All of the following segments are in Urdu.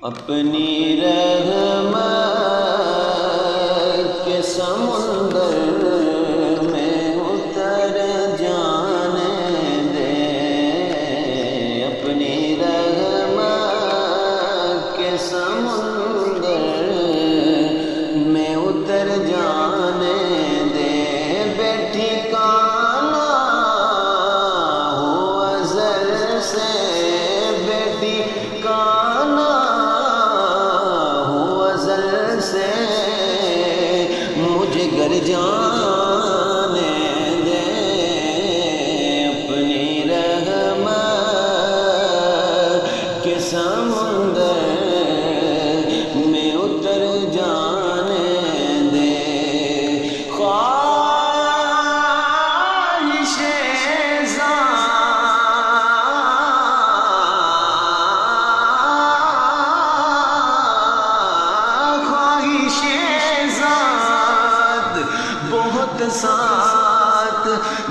اپنی رحمت کے سمندر میں اتر جانے دے، اپنی رحمت کے سمندر میں اتر جانے دے، بے ٹھکانہ ہو ازل سے، بے ٹھکانہ سے مجھے گر جانے دے، اپنی رحمت کے سمندر میں اتر جانے دے۔ خواہش بہت ساتھ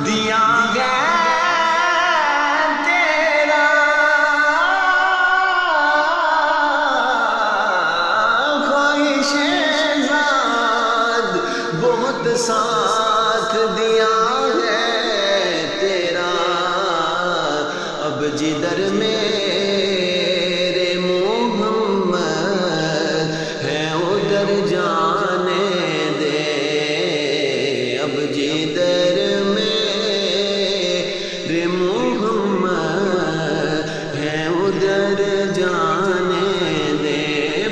دیا ہے تیرا، خواہش ذات بہت ساتھ دیا ہے تیرا، اب جدھر میرے محمد ہے ادھر جانے دے، اب جدھر میرے محمد ہے ادھر جانے دے،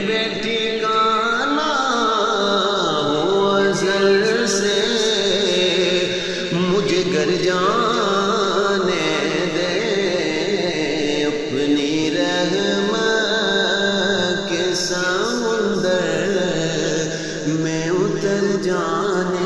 بے ٹھکانہ ہو ازل سے مجھے گر جانے دے، اپنی رحمت کے سمندر میں اتر جانے